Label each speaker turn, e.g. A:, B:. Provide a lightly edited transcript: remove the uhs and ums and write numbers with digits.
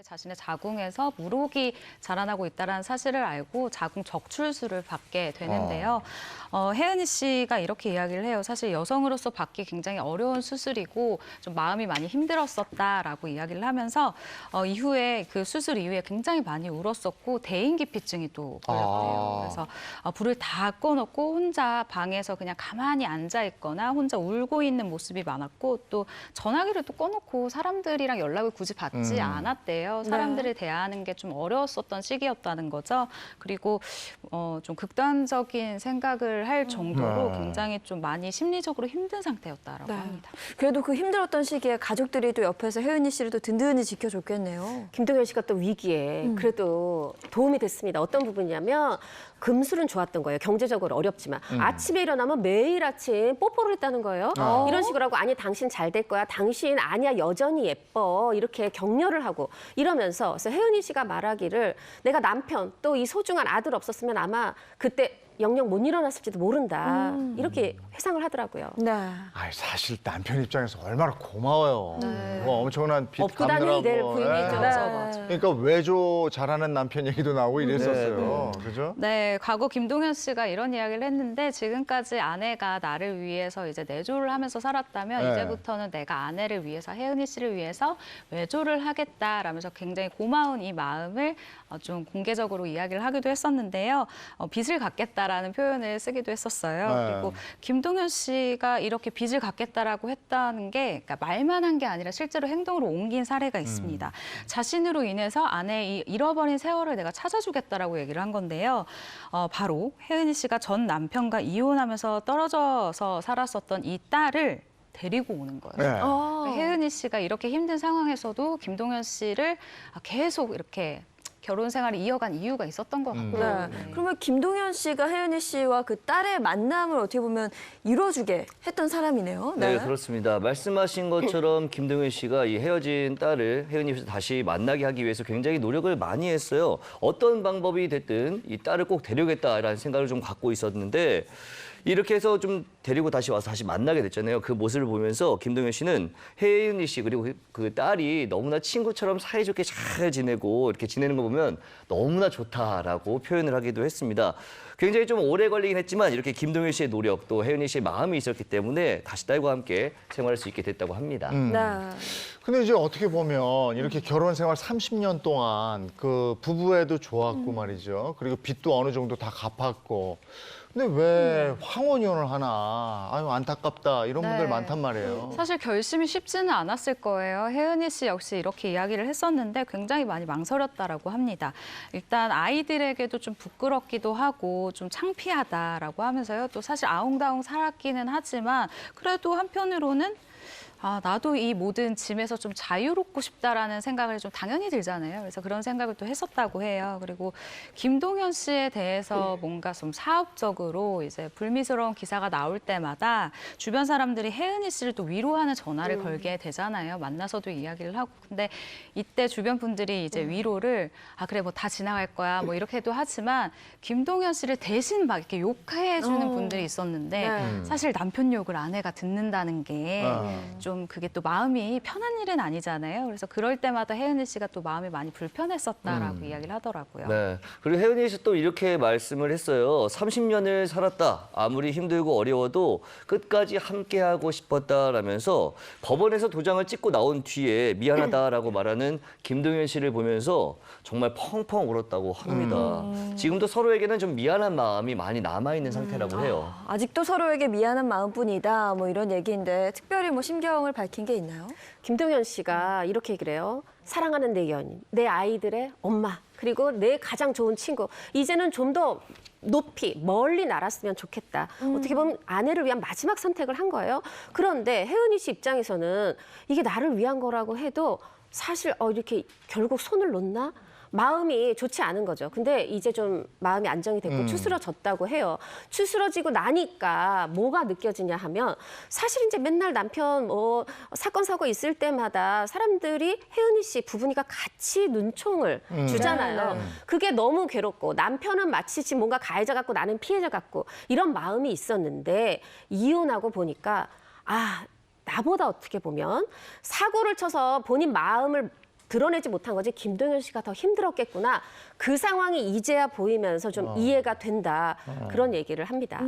A: 자신의 자궁에서 물혹이 자라나고 있다는 사실을 알고 자궁 적출술을 받게 되는데요. 혜은이 씨가 이렇게 이야기를 해요. 사실 여성으로서 받기 굉장히 어려운 수술이고 좀 마음이 많이 힘들었었다라고 이야기를 하면서 이후에 그 수술 이후에 굉장히 많이 울었었고 대인기피증이 또 걸렸대요. 그래서 불을 다 꺼놓고 혼자 방에서 그냥 가만히 앉아 있거나 혼자 울고 있는 모습이 많았고 또 전화기를 또 꺼놓고 사람들이랑 연락을 굳이 받지 않았대요. 사람들을 대하는 게 좀 어려웠었던 시기였다는 거죠. 그리고 좀 극단적인 생각을 할 정도로 굉장히 좀 많이 심리적으로 힘든 상태였다라고 합니다.
B: 그래도 그 힘들었던 시기에 가족들이 또 옆에서 혜은이 씨를 또 든든히 지켜줬겠네요.
C: 김동현 씨가 또 위기에 그래도 도움이 됐습니다. 어떤 부분이냐면 금술은 좋았던 거예요. 경제적으로 어렵지만. 아침에 일어나면 매일 아침 뽀뽀를 했다는 거예요. 이런 식으로 하고 아니 당신 잘 될 거야. 당신 아니야 여전히 예뻐. 이렇게 격려를 하고 이러면서 그래서 혜은이 씨가 말하기를 내가 남편 또 이 소중한 아들 없었으면 아마 그때 영영 못 일어났을지도 모른다. 이렇게 회상을 하더라고요.
B: 네.
D: 아이, 사실 남편 입장에서 얼마나 고마워요. 뭐 엄청난 빚
C: 업고 다니게 될
D: 갚느라고.
C: 부인이죠.
A: 맞아.
D: 그러니까 외조 잘하는 남편 얘기도 나오고 이랬었어요. 그죠?
A: 네, 과거 김동현 씨가 이런 이야기를 했는데 지금까지 아내가 나를 위해서 이제 내조를 하면서 살았다면
D: 네.
A: 이제부터는 내가 아내를 위해서 혜은이 씨를 위해서 외조를 하겠다라면서 굉장히 고마운 이 마음을 좀 공개적으로 이야기를 하기도 했었는데요. 빚을 갚겠다라는 표현을 쓰기도 했었어요.
D: 네.
A: 그리고 김동현 씨가 이렇게 빚을 갚겠다라고 했다는 게 그러니까 말만 한 게 아니라 실제로 행동으로 옮긴 사례가 있습니다. 자신으로 인해서 아내의 잃어버린 세월을 내가 찾아주겠다라고 얘기를 한 건데요. 바로 혜은이 씨가 전 남편과 이혼하면서 떨어져서 살았었던 이 딸을 데리고 오는 거예요.
D: 네.
A: 혜은이 씨가 이렇게 힘든 상황에서도 김동현 씨를 계속 이렇게 결혼 생활을 이어간 이유가 있었던 것 같고요.
B: 네. 그러면 김동현 씨가 혜은이 씨와 그 딸의 만남을 어떻게 보면 이뤄주게 했던 사람이네요.
E: 네, 그렇습니다. 말씀하신 것처럼 김동현 씨가 이 헤어진 딸을 혜은이 씨 다시 만나게 하기 위해서 굉장히 노력을 많이 했어요. 어떤 방법이 됐든 이 딸을 꼭 데려오겠다라는 생각을 좀 갖고 있었는데 이렇게 해서 좀 데리고 다시 와서 다시 만나게 됐잖아요. 그 모습을 보면서 김동현 씨는 혜은이 씨 그리고 그 딸이 너무나 친구처럼 사이좋게 잘 지내고 이렇게 지내는 거 보면 너무나 좋다라고 표현을 하기도 했습니다. 굉장히 좀 오래 걸리긴 했지만 이렇게 김동현 씨의 노력 또 혜은이 씨의 마음이 있었기 때문에 다시 딸과 함께 생활할 수 있게 됐다고 합니다.
B: 네.
D: 근데 이제 어떻게 보면 이렇게 결혼 생활 30년 동안 그 부부애도 좋았고 말이죠. 그리고 빚도 어느 정도 다 갚았고. 근데 왜 황혼이혼을 하나? 아유, 안타깝다. 이런
A: 네.
D: 분들 많단 말이에요.
A: 사실 결심이 쉽지는 않았을 거예요. 혜은이 씨 역시 이렇게 이야기를 했었는데 굉장히 많이 망설였다라고 합니다. 일단 아이들에게도 좀 부끄럽기도 하고 좀 창피하다라고 하면서요. 또 사실 아웅다웅 살았기는 하지만 그래도 한편으로는 나도 이 모든 짐에서 좀 자유롭고 싶다라는 생각을 좀 당연히 들잖아요. 그래서 그런 생각을 또 했었다고 해요. 그리고 김동현 씨에 대해서 뭔가 좀 사업적으로 이제 불미스러운 기사가 나올 때마다 주변 사람들이 혜은이 씨를 또 위로하는 전화를 걸게 되잖아요. 만나서도 이야기를 하고. 근데 이때 주변 분들이 이제 위로를 그래 뭐 다 지나갈 거야 뭐 이렇게도 하지만 김동현 씨를 대신 막 이렇게 욕해 주는 분들이 있었는데 사실 남편 욕을 아내가 듣는다는 게 좀 그게 또 마음이 편한 일은 아니잖아요. 그래서 그럴 때마다 혜은이 씨가 또 마음이 많이 불편했었다라고 이야기를 하더라고요.
E: 네. 그리고 혜은이 씨 또 이렇게 말씀을 했어요. 30년을 살았다. 아무리 힘들고 어려워도 끝까지 함께하고 싶었다라면서 법원에서 도장을 찍고 나온 뒤에 미안하다라고 말하는 김동현 씨를 보면서 정말 펑펑 울었다고 합니다. 지금도 서로에게는 좀 미안한 마음이 많이 남아있는 상태라고 해요.
B: 아직도 서로에게 미안한 마음뿐이다. 뭐 이런 얘기인데 특별히 뭐 심경을 밝힌 게 있나요?
C: 김동현 씨가 이렇게 얘기를 해요. 사랑하는 내 연인, 내 아이들의 엄마, 그리고 내 가장 좋은 친구. 이제는 좀 더 높이, 멀리 날았으면 좋겠다. 어떻게 보면 아내를 위한 마지막 선택을 한 거예요. 그런데 혜은이 씨 입장에서는 이게 나를 위한 거라고 해도 사실 이렇게 결국 손을 놓나? 마음이 좋지 않은 거죠. 근데 이제 좀 마음이 안정이 됐고 추스러졌다고 해요. 추스러지고 나니까 뭐가 느껴지냐 하면 사실 이제 맨날 남편 뭐 사건 사고 있을 때마다 사람들이 혜은이 씨 부부니까 같이 눈총을 주잖아요. 그게 너무 괴롭고 남편은 마치 지금 뭔가 가해자 같고 나는 피해자 같고 이런 마음이 있었는데 이혼하고 보니까 나보다 어떻게 보면 사고를 쳐서 본인 마음을 드러내지 못한 거지 김동현 씨가 더 힘들었겠구나. 그 상황이 이제야 보이면서 좀 이해가 된다. 그런 얘기를 합니다.